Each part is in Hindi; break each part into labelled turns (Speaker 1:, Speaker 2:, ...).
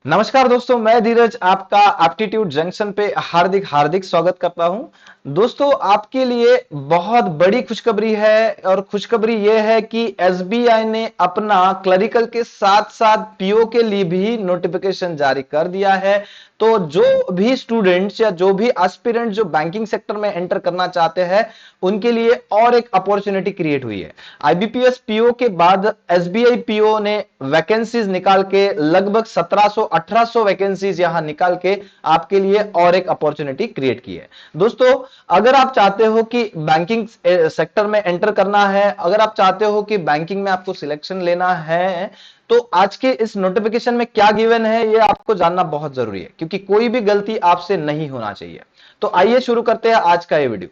Speaker 1: नमस्कार दोस्तों, मैं धीरज आपका एप्टीट्यूड जंक्शन पे हार्दिक हार्दिक स्वागत करता हूं। दोस्तों, आपके लिए बहुत बड़ी खुशखबरी है और खुशखबरी यह है कि एसबीआई ने अपना क्लरिकल के साथ साथ पीओ के लिए भी नोटिफिकेशन जारी कर दिया है। तो जो भी स्टूडेंट्स या जो भी एस्पिरेंट जो बैंकिंग सेक्टर में एंटर करना चाहते हैं, उनके लिए और एक अपॉर्चुनिटी क्रिएट हुई है। आईबीपीएस पीओ के बाद एसबीआई पीओ ने वैकेंसीज निकाल के लगभग 1700-1800 वैकेंसीज यहां निकाल के आपके लिए और एक अपॉर्चुनिटी क्रिएट की है। दोस्तों, अगर आप चाहते हो कि बैंकिंग सेक्टर में एंटर करना है, अगर आप चाहते हो कि बैंकिंग में आपको सिलेक्शन लेना है, तो आज के इस नोटिफिकेशन में क्या गिवन है ये आपको जानना बहुत जरूरी है, क्योंकि कोई भी गलती आपसे नहीं होना चाहिए। तो आइए शुरू करते हैं आज का ये वीडियो।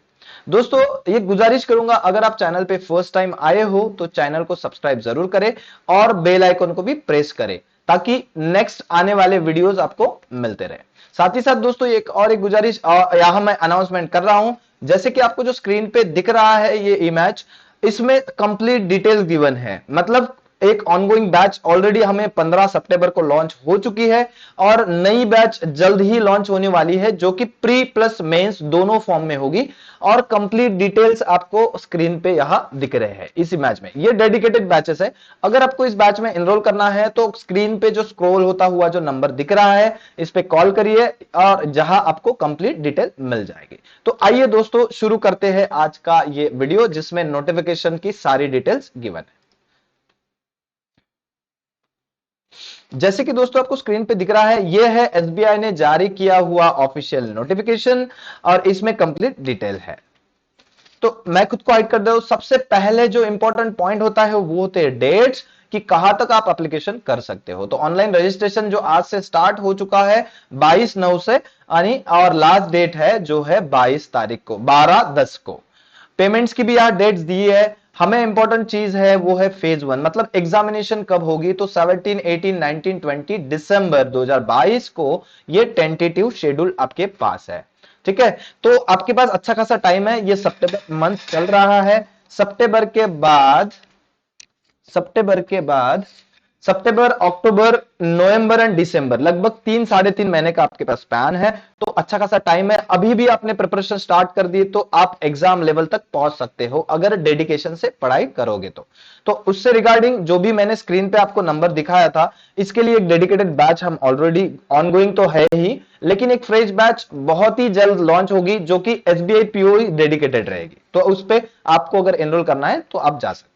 Speaker 1: दोस्तों, ये गुजारिश करूंगा, अगर आप चैनल पे फर्स्ट टाइम आए हो तो चैनल को सब्सक्राइब जरूर करें और बेल आइकन को भी प्रेस करें, ताकि नेक्स्ट आने वाले वीडियोस आपको मिलते रहे। साथ ही साथ दोस्तों, एक गुजारिश यहां मैं अनाउंसमेंट कर रहा हूं। जैसे कि आपको जो स्क्रीन पे दिख रहा है ये इमेज, इसमें कंप्लीट डिटेल्स गिवन है। मतलब एक ऑनगोइंग बैच ऑलरेडी हमें 15 सितंबर को लॉन्च हो चुकी है और नई बैच जल्द ही लॉन्च होने वाली है, जो कि प्री प्लस मेंस दोनों फॉर्म में होगी। और कंप्लीट डिटेल्स आपको स्क्रीन पे यहां दिख रहे हैं इस इमेज में। ये डेडिकेटेड बैचेस है। अगर आपको इस बैच में एनरोल करना है तो स्क्रीन पे जो स्क्रॉल होता हुआ जो नंबर दिख रहा है, इस पे कॉल करिए और जहां आपको कंप्लीट डिटेल मिल जाएगी। तो आइए दोस्तों, शुरू करते हैं आज का ये वीडियो, जिसमें नोटिफिकेशन की सारी डिटेल्स गिवन है। जैसे कि दोस्तों आपको स्क्रीन पे दिख रहा है, यह है एसबीआई ने जारी किया हुआ ऑफिशियल नोटिफिकेशन और इसमें कंप्लीट डिटेल है। तो मैं खुद को हाइड कर दे। सबसे पहले जो इंपॉर्टेंट पॉइंट होता है वो होते हैं डेट्स, कि कहां तक आप एप्लीकेशन कर सकते हो। तो ऑनलाइन रजिस्ट्रेशन जो आज से स्टार्ट हो चुका है 22/9 से, यानी और लास्ट डेट है जो है 22 तारीख को, 12/10 को। पेमेंट्स की भी यहां डेट्स दी है। हमें इंपॉर्टेंट चीज है वो है फेज 1, मतलब एग्जामिनेशन कब होगी। तो 17, 18, 19, 20 दिसंबर 2022 को ये टेंटेटिव शेड्यूल आपके पास है। ठीक है, तो आपके पास अच्छा खासा टाइम है। ये सितंबर मंथ चल रहा है। सितंबर के बाद सितंबर के बाद सितंबर, अक्टूबर, नवंबर एंड दिसंबर, लगभग 3-3.5 महीने का आपके पास स्पैन है। तो अच्छा खासा टाइम है। अभी भी आपने प्रिपरेशन स्टार्ट कर दी तो आप एग्जाम लेवल तक पहुंच सकते हो, अगर डेडिकेशन से पढ़ाई करोगे तो उससे रिगार्डिंग जो भी मैंने स्क्रीन पे आपको नंबर दिखाया था, इसके लिए एक डेडिकेटेड बैच हम ऑलरेडी ऑनगोइंग तो है ही, लेकिन एक फ्रेश बैच बहुत ही जल्द लॉन्च होगी, जो कि एसबीआई पीओ डेडिकेटेड रहेगी। तो उस पर आपको अगर एनरोल करना है तो आप जा सकते।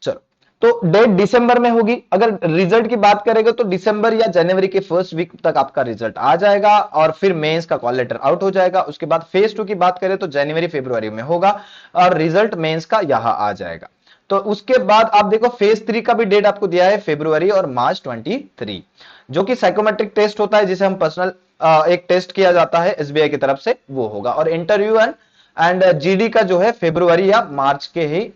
Speaker 1: चलो, तो डेट दिसंबर में होगी। अगर रिजल्ट की बात करेंगे तो दिसंबर या जनवरी के फर्स्ट वीक तक आपका रिजल्ट आ जाएगा और फिर मेंस का कॉल लेटर आउट हो जाएगा। उसके बाद फेज 2 की बात करें तो जनवरी फरवरी में होगा और रिजल्ट मेंस का यहां आ जाएगा। तो उसके बाद आप देखो, फेज 3 का भी डेट आपको दिया है फरवरी और मार्च 23, जो कि साइकोमेट्रिक टेस्ट होता है, जिसे हम पर्सनल एक टेस्ट किया जाता है एसबीआई की तरफ से, वो होगा। और इंटरव्यू एंड जीडी का जो है फरवरी या मार्च के ही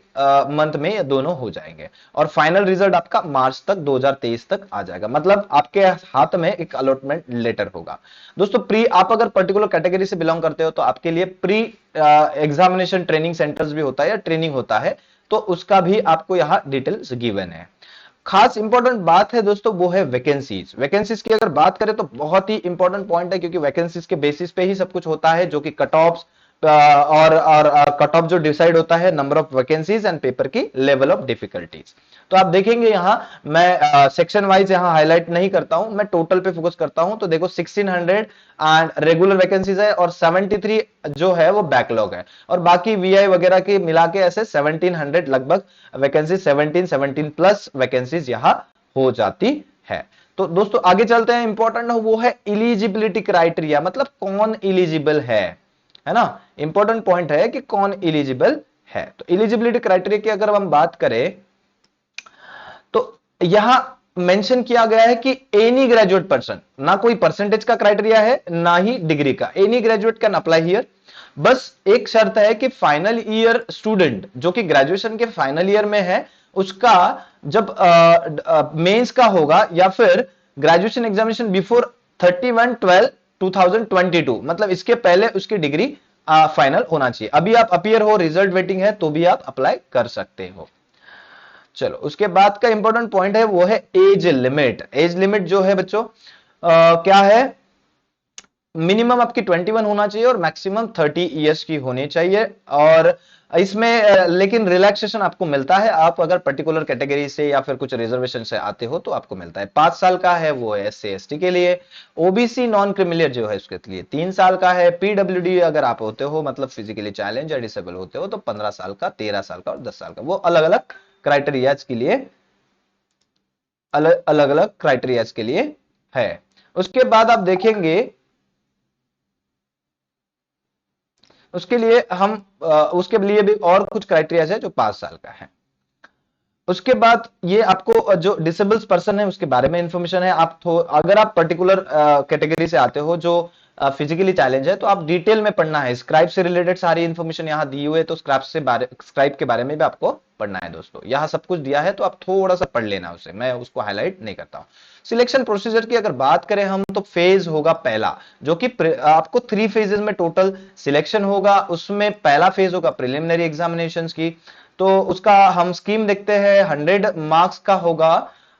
Speaker 1: मंथ में ये दोनों हो जाएंगे। और फाइनल रिजल्ट आपका मार्च तक 2023 तक आ जाएगा। मतलब आपके हाथ में एक अलॉटमेंट लेटर होगा। दोस्तों, प्री आप अगर पर्टिकुलर कैटेगरी से बिलोंग करते हो तो आपके लिए प्री एग्जामिनेशन ट्रेनिंग सेंटर्स भी होता है या ट्रेनिंग होता है, तो उसका भी आपको यहां डिटेल्स गिवन है। खास इंपॉर्टेंट बात है दोस्तों, वो है वैकेंसीज। वैकेंसीज की अगर बात करें तो बहुत ही इंपॉर्टेंट पॉइंट है, क्योंकि वैकेंसीज के बेसिस पे ही सब कुछ होता है, जो कि कट ऑफ और कट ऑफ जो डिसाइड होता है number of vacancies and paper की लेवल ऑफ डिफिकल्टीज। तो आप देखेंगे यहां, मैं सेक्शन वाइज यहां हाईलाइट नहीं करता हूं, मैं टोटल पे फोकस करता हूं। तो देखो, 1600 एंड रेगुलर वैकेंसीज है और 73 जो है वो बैकलॉग है, और बाकी वीआई वगैरह के मिला के ऐसे 1700 लगभग वैकेंसी, 17 प्लस वैकेंसीज यहां हो जाती है। तो दोस्तों आगे चलते हैं। इंपॉर्टेंट वो है इलिजिबिलिटी क्राइटेरिया, मतलब कौन इलिजिबल है ना। इंपॉर्टेंट पॉइंट है कि कौन इलिजिबल है। तो इलिजिबिलिटी क्राइटेरिया की अगर हम बात करें तो यहां मेंशन किया गया है कि एनी ग्रेजुएट पर्सन, ना कोई परसेंटेज का क्राइटेरिया है ना ही डिग्री का, any graduate can apply here. बस एक शर्त है कि फाइनल ईयर स्टूडेंट जो कि ग्रेजुएशन के फाइनल ईयर में है, उसका जब मेंस का होगा या फिर ग्रेजुएशन एग्जामिनेशन बिफोर 31/12/2022, मतलब इसके पहले उसकी डिग्री फाइनल होना चाहिए। अभी आप अपीयर हो, रिजल्ट वेटिंग है, तो भी आप अप्लाई कर सकते हो। चलो उसके बाद का इंपॉर्टेंट पॉइंट है वो है एज लिमिट। एज लिमिट जो है बच्चों क्या है, मिनिमम आपकी 21 होना चाहिए और मैक्सिमम 30 इयर्स की होनी चाहिए। और इसमें लेकिन रिलैक्सेशन आपको मिलता है, आप अगर पर्टिकुलर कैटेगरी से या फिर कुछ रिजर्वेशन से आते हो तो आपको मिलता है। 5 साल का है वो है SC ST के लिए, ओबीसी नॉन क्रिमिलियर जो है उसके लिए 3 साल का है, पीडब्ल्यूडी अगर आप होते हो मतलब फिजिकली चैलेंज या डिसेबल होते हो तो 15 साल का, 13 साल का और 10 साल का, वो अलग अलग क्राइटेरियाज के लिए, अलग अलग क्राइटेरियाज के लिए है। उसके बाद आप देखेंगे उसके लिए हम उसके लिए भी और कुछ क्राइटेरिया है जो 5 साल का है। उसके बाद ये आपको जो डिसेबल्स पर्सन है उसके बारे में इंफॉर्मेशन है। आप अगर आप पर्टिकुलर कैटेगरी से आते हो जो फिजिकली चैलेंज है तो आप डिटेल में पढ़ना है, स्क्राइब से रिलेटेड सारी इंफॉर्मेशन यहाँ दी हुई है, तो स्क्राइब के बारे में भी आपको पढ़ना है दोस्तों। यहाँ सब कुछ दिया है तो आप थोड़ा सा पढ़ लेना उसे, मैं उसको हाईलाइट नहीं करता हूँ। सिलेक्शन प्रोसीजर की अगर बात करें हम तो फेज होगा पहला, जो कि आपको 3 फेजेस में टोटल सिलेक्शन होगा। उसमें पहला फेज होगा प्रिलिमिनरी एग्जामिनेशन की, तो उसका हम स्कीम देखते हैं 100 मार्क्स का होगा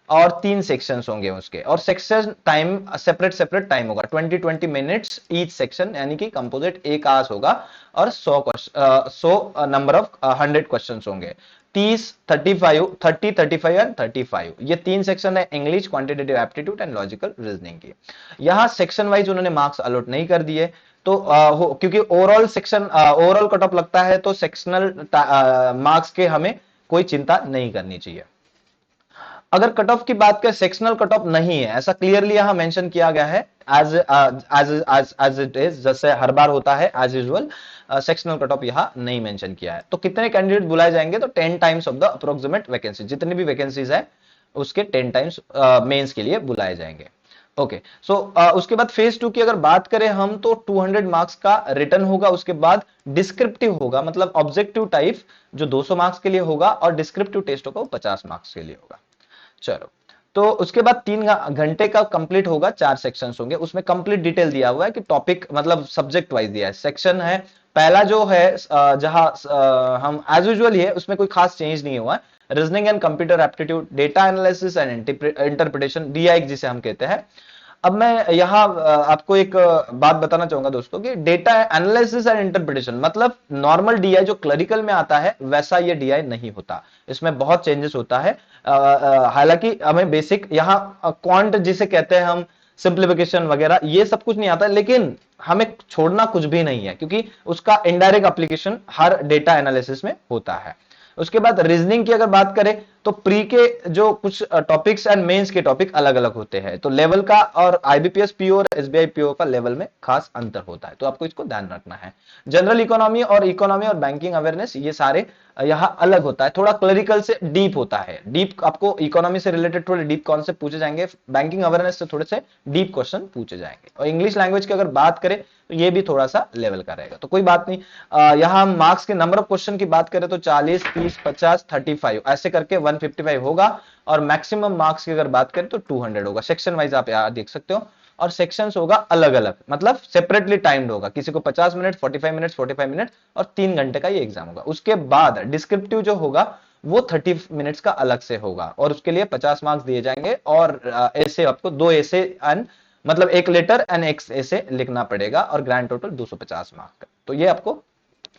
Speaker 1: और 3 सेक्शंस होंगे उसके, और section time separate separate time होगा, 20-20 मिनट्स ईच सेक्शन, यानी कि कंपोजिट 1 आवर्स होगा और 100 नंबर ऑफ 100 क्वेश्चंस होंगे। 30, 35 एंड 35 ये 3 सेक्शन है, English, quantitative aptitude and logical reasoning की। यहां सेक्शन वाइज उन्होंने मार्क्स अलॉट नहीं कर दिए, तो क्योंकि overall section overall cut off लगता है तो सेक्शनल मार्क्स के हमें कोई चिंता नहीं करनी चाहिए। अगर कट ऑफ की बात करें, सेक्शनल कट ऑफ नहीं है, ऐसा क्लियरली यहां मेंशन किया गया है, एज एज इट इज, जैसे हर बार होता है as usual, sectional cut off यहां नहीं मेंशन किया है। तो कितने कैंडिडेट बुलाए जाएंगे, तो 10 times of the approximate vacancy, जितनी भी वैकेंसीज है उसके 10 टाइम्स मेंस के लिए बुलाए जाएंगे। ओके, सो उसके बाद फेज 2 की अगर बात करें हम तो 200 मार्क्स का रिटर्न होगा, उसके बाद डिस्क्रिप्टिव होगा, मतलब ऑब्जेक्टिव टाइप जो 200 मार्क्स के लिए होगा, और डिस्क्रिप्टिव टेस्ट होगा वो 50 मार्क्स के लिए होगा। चलो, तो उसके बाद 3 घंटे का कंप्लीट होगा, 4 सेक्शंस होंगे, उसमें कंप्लीट डिटेल दिया हुआ है कि टॉपिक मतलब सब्जेक्ट वाइज दिया है। सेक्शन है पहला जो है जहां हम एज यूजुअल ही है, उसमें कोई खास चेंज नहीं हुआ है, reasoning and computer aptitude, data analysis and interpretation, DI जिसे हम कहते हैं। अब मैं यहां आपको एक बात बताना चाहूंगा दोस्तों कि डेटा एनालिसिस एंड इंटरप्रिटेशन मतलब नॉर्मल DI जो क्लरिकल में आता है वैसा ये DI नहीं होता, इसमें बहुत चेंजेस होता है। हालांकि हमें बेसिक यहाँ क्वांट जिसे कहते हैं हम, सिंप्लीफिकेशन वगैरह ये सब कुछ नहीं आता, लेकिन हमें छोड़ना कुछ भी नहीं है क्योंकि उसका इनडायरेक्ट एप्लीकेशन हर डेटा एनालिसिस में होता है। उसके बाद रीजनिंग की अगर बात करें तो प्री के जो कुछ टॉपिक्स एंड मेंस के टॉपिक अलग अलग होते हैं, तो लेवल का और IBPS PO और SBI PO का लेवल में खास अंतर होता है, तो आपको इसको ध्यान रखना है। जनरल इकोनॉमी और बैंकिंग अवेयरनेस ये सारे यहाँ अलग होता है, थोड़ा क्लरिकल से डीप होता है। डीप आपको इकोनॉमी से रिलेटेड थोड़े डीप कॉन्सेप्ट पूछे जाएंगे, बैंकिंग अवेयरनेस से थोड़े से डीप क्वेश्चन पूछे जाएंगे, और इंग्लिश लैंग्वेज की अगर बात करें तो ये भी थोड़ा सा लेवल का रहेगा, तो कोई बात नहीं। यहां मार्क्स के नंबर ऑफ क्वेश्चन की बात करें तो 40, 30, 50, 35 ऐसे करके 155 होगा, और मैक्सिमम मार्क्स की अगर बात करें तो 200 होगा। सेक्शन वाइज आप यहां देख सकते हो, और सेक्शंस होगा अलग अलग, मतलब सेपरेटली टाइम्ड होगा, किसी को 50 मिनट, 45 मिनट, 45 मिनट और 3 घंटे का ये एग्जाम होगा। उसके बाद डिस्क्रिप्टिव जो होगा वो 30 मिनट्स का अलग से होगा, और उसके लिए 50 मार्क्स दिए जाएंगे, और ऐसे आपको 2 ऐसे एंड मतलब एक लेटर एंड एक ऐसे लिखना पड़ेगा, और ग्रैंड टोटल 250 मार्क्स का, तो ये आपको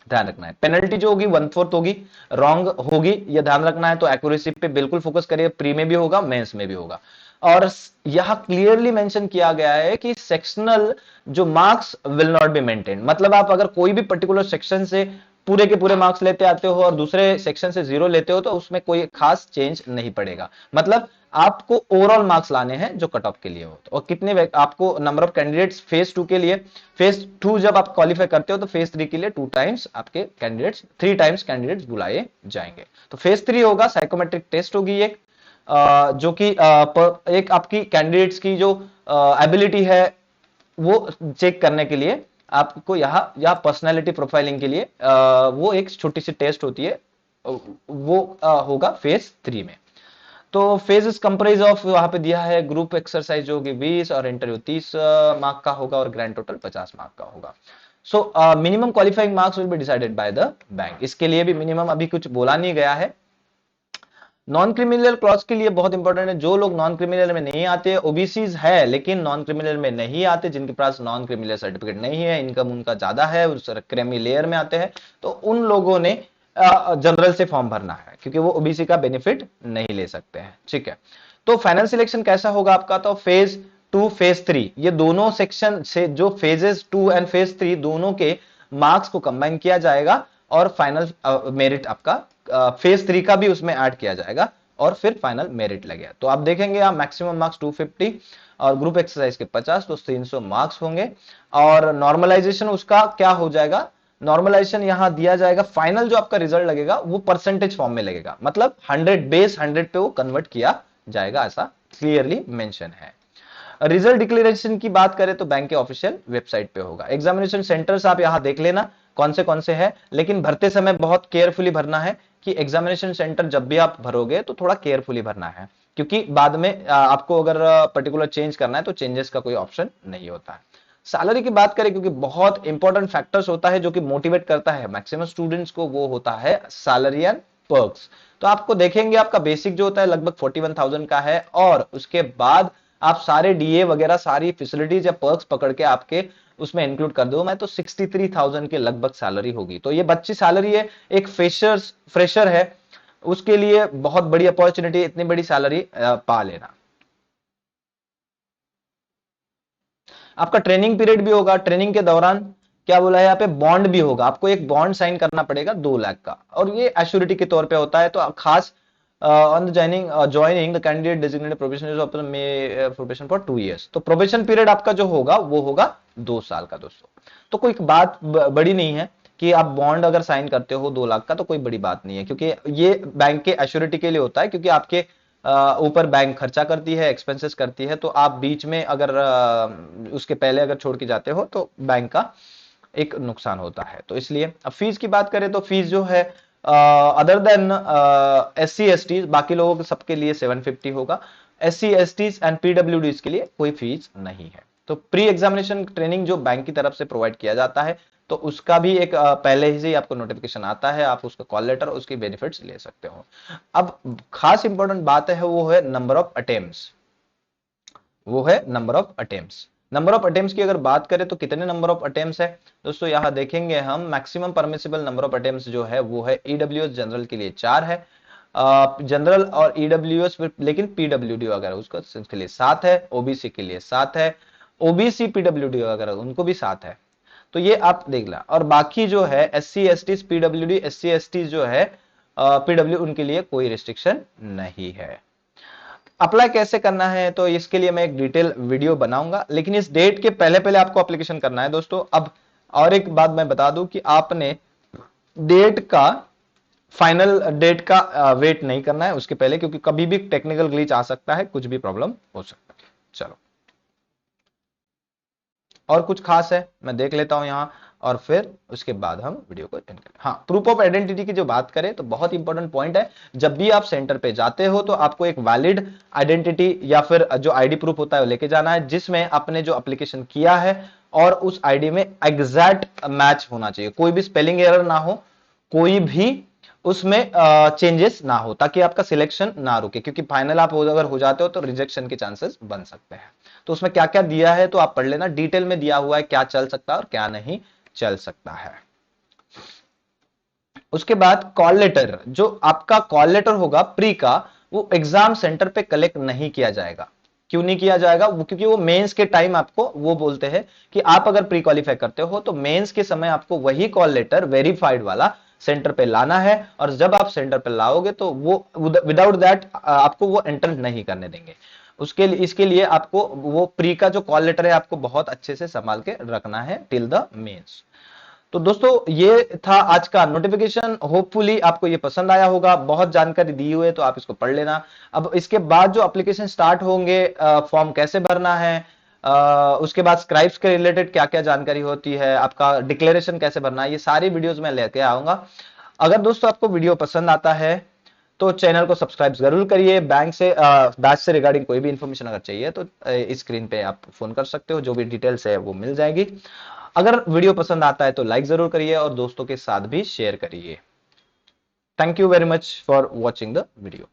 Speaker 1: ध्यान रखना है। पेनल्टी जो होगी 1/4 होगी, रॉन्ग होगी ये ध्यान रखना है, तो एक्यूरेसी पे बिल्कुल फोकस करिए, प्री में भी होगा, मेंस में भी होगा। और यहां क्लियरली मेंशन किया गया है कि सेक्शनल जो marks will not be maintain, मतलब आप अगर कोई भी पर्टिकुलर सेक्शन से पूरे के पूरे मार्क्स लेते आते हो और दूसरे सेक्शन से 0 लेते हो तो उसमें कोई खास चेंज नहीं पड़ेगा, मतलब आपको ओवरऑल मार्क्स लाने हैं जो कट ऑफ के लिए हो। और कितने आपको नंबर ऑफ कैंडिडेट्स फेज 2 के लिए, फेज 2 जब आप क्वालिफाई करते हो तो फेज 3 के लिए 2 टाइम्स आपके कैंडिडेट्स, 3 टाइम्स कैंडिडेट्स बुलाए जाएंगे। तो फेज 3 होगा, साइकोमेट्रिक टेस्ट होगी एक, जो कि एक आपकी कैंडिडेट्स की जो एबिलिटी है वो चेक करने के लिए आपको यहाँ पर्सनालिटी प्रोफाइलिंग के लिए वो एक छोटी सी टेस्ट होती है, वो होगा फेज 3 में। तो फेज इज कंप्राइज ऑफ, वहां पे दिया है ग्रुप एक्सरसाइज जो होगी 20 और इंटरव्यू 30 मार्क का होगा, और ग्रैंड टोटल 50 मार्क का होगा। So minimum qualifying marks will be decided by the bank, इसके लिए भी मिनिमम अभी कुछ बोला नहीं गया है, नॉन क्रिमिनल क्लॉज के लिए बहुत इंपॉर्टेंट है, जो लोग नॉन क्रिमिनल में नहीं आते, ओबीसीज है लेकिन नॉन क्रिमिनल में नहीं आते, जिनके पास नॉन क्रिमिनल सर्टिफिकेट नहीं है, इनकम उनका ज्यादा है, उस क्रेमी लेयर में आते हैं, तो उन लोगों ने जनरल से फॉर्म भरना है क्योंकि वो ओबीसी का बेनिफिट नहीं ले सकते हैं। ठीक है, तो फाइनल सिलेक्शन कैसा होगा आपका, तो फेज 2 फेज 3 ये दोनों सेक्शन से जो फेजेस 2 एंड फेज 3 दोनों के मार्क्स को कंबाइन किया जाएगा और फाइनल मेरिट आपका फेज 3 का भी उसमें ऐड किया जाएगा और फिर फाइनल मेरिट लगेगा। तो आप देखेंगे आप मैक्सिमम मार्क्स 250 और ग्रुप एक्सरसाइज के 50 तो 300 मार्क्स होंगे। और नॉर्मलाइजेशन उसका क्या हो जाएगा, नॉर्मलाइजेशन यहां दिया जाएगा, फाइनल जो आपका रिजल्ट लगेगा वो परसेंटेज फॉर्म में लगेगा, मतलब 100 बेस 100 पे वो कन्वर्ट किया जाएगा, ऐसा क्लियरली मेंशन है। रिजल्ट डिक्लेरेशन की बात करें तो बैंक के ऑफिशियल वेबसाइट पे होगा। एग्जामिनेशन सेंटर्स आप यहां देख लेना कौन से हैं, लेकिन भरते समय बहुत केयरफुली भरना है कि एग्जामिनेशन सेंटर जब भी आप भरोगे तो थोड़ा केयरफुली भरना है, क्योंकि बाद में आपको अगर पर्टिकुलर चेंज करना है तो चेंजेस का कोई ऑप्शन नहीं होता है। सैलरी की बात करें, क्योंकि बहुत इंपॉर्टेंट फैक्टर्स होता है जो कि मोटिवेट करता है मैक्सिमम स्टूडेंट्स को, वो होता है सैलरी एंड पर्क्स। तो आपको देखेंगे आपका बेसिक जो होता है लगभग 41,000 का है, और उसके बाद आप सारे डीए वगैरह सारी फैसिलिटीज या पर्क्स पकड़ के आपके उसमें इंक्लूड कर दो मैं तो 63,000 के लगभग सैलरी होगी। तो ये बच्ची सैलरी है, एक फ्रेशर है उसके लिए बहुत बड़ी अपॉर्चुनिटी, इतनी बड़ी सैलरी पा लेना। आपका ट्रेनिंग पीरियड भी होगा, ट्रेनिंग के दौरान क्या बोला है यहाँ पे, बॉन्ड भी होगा, आपको एक बॉन्ड साइन करना पड़ेगा 2 लाख का, और ये एश्योरिटी के तौर पे होता है। तो खास on the joining the candidate designated probationary officer में प्रोबेशन फॉर 2 years। तो प्रोबेशन पीरियड आपका जो होगा वो होगा 2 साल का दोस्तों। तो कोई बात बड़ी नहीं है कि आप बॉन्ड अगर साइन करते हो 2 लाख का, तो कोई बड़ी बात नहीं है, क्योंकि ये बैंक के एश्योरिटी के लिए होता है, क्योंकि आपके ऊपर बैंक खर्चा करती है, एक्सपेंसेस करती है, तो आप बीच में अगर उसके पहले अगर छोड़ के जाते हो तो बैंक का एक नुकसान होता है। तो इसलिए अब फीस की बात करें तो फीस जो है अदर देन SC ST बाकी लोगों के सबके लिए 750 होगा, SC ST एंड PWDs के लिए कोई फीस नहीं है। तो प्री एग्जामिनेशन ट्रेनिंग जो बैंक की तरफ से प्रोवाइड किया जाता है, तो उसका भी एक पहले ही से आपको नोटिफिकेशन आता है, आप उसका कॉल लेटर उसकी बेनिफिट्स ले सकते हो। अब खास इंपॉर्टेंट बात है वो है नंबर ऑफ अटेम्प्ट्स, वो है number of attempts. Number of attempts की अगर बात करें तो कितने नंबर ऑफ अटेम्प्ट्स है दोस्तों, यहां देखेंगे हम maximum permissible number of attempts जो है वो है ईडब्ल्यूएस जनरल के लिए 4 है, जनरल और ईडब्ल्यूएस, लेकिन पीडब्ल्यूडी वगैरह उसके लिए 7 है, ओबीसी के लिए 7 है, ओबीसी पीडब्ल्यूडी वगैरह उनको भी 7 है। तो ये आप देख ला, और बाकी जो है SC ST PWD SC ST जो है पीडब्ल्यू उनके लिए कोई रिस्ट्रिक्शन नहीं है। अप्लाई कैसे करना है तो इसके लिए मैं एक डिटेल वीडियो बनाऊंगा, लेकिन इस डेट के पहले पहले आपको एप्लीकेशन करना है दोस्तों। अब और एक बात मैं बता दूं कि आपने डेट का फाइनल डेट का वेट नहीं करना है उसके पहले, क्योंकि कभी भी टेक्निकल ग्लिच आ सकता है, कुछ भी प्रॉब्लम हो सकता है। चलो, और कुछ खास है मैं देख लेता हूं यहां, और फिर उसके बाद हम वीडियो को एंड करें। हाँ, प्रूफ ऑफ आइडेंटिटी की जो बात करें तो बहुत इंपॉर्टेंट पॉइंट है, जब भी आप सेंटर पे जाते हो तो आपको एक वैलिड आइडेंटिटी या फिर जो आईडी प्रूफ होता है वो लेके जाना है, जिसमें आपने जो एप्लीकेशन किया है और उस आईडी में एग्जैक्ट मैच होना चाहिए, कोई भी स्पेलिंग एरर ना हो, कोई भी उसमें चेंजेस ना हो, ताकि आपका सिलेक्शन ना रुके, क्योंकि फाइनल आप अगर हो जाते हो तो रिजेक्शन के चांसेस बन सकते हैं। तो उसमें क्या क्या दिया है तो आप पढ़ लेना, डिटेल में दिया हुआ है क्या चल सकता है और क्या नहीं चल सकता है। उसके बाद कॉल लेटर, जो आपका कॉल लेटर होगा प्री का, वो एग्जाम सेंटर पे कलेक्ट नहीं किया जाएगा। क्यों नहीं किया जाएगा, वो क्योंकि वो मेंस के टाइम आपको वो बोलते हैं कि आप अगर प्री क्वालिफाई करते हो तो मेंस के समय आपको वही कॉल लेटर वेरीफाइड वाला सेंटर पे लाना है, और जब आप सेंटर पे लाओगे तो वो विदाउट दैट आपको वो एंटर नहीं करने देंगे। उसके लिए इसके लिए आपको वो प्री का जो कॉल लेटर है आपको बहुत अच्छे से संभाल के रखना है टिल द मेंस। तो दोस्तों ये था आज का नोटिफिकेशन, होपफुली आपको ये पसंद आया होगा, बहुत जानकारी दी हुई है तो आप इसको पढ़ लेना। अब इसके बाद जो एप्लीकेशन स्टार्ट होंगे, फॉर्म कैसे भरना है, उसके बाद स्क्राइब्स के रिलेटेड क्या क्या जानकारी होती है, आपका डिक्लेरेशन कैसे भरना है, ये सारी वीडियोस मैं लेके आऊंगा। अगर दोस्तों आपको वीडियो पसंद आता है तो चैनल को सब्सक्राइब जरूर करिए। बैंक से बैच से रिगार्डिंग कोई भी इंफॉर्मेशन अगर चाहिए तो इस स्क्रीन पे आप फोन कर सकते हो, जो भी डिटेल्स है वो मिल जाएगी। अगर वीडियो पसंद आता है तो लाइक जरूर करिए और दोस्तों के साथ भी शेयर करिए। Thank you very much for watching the video.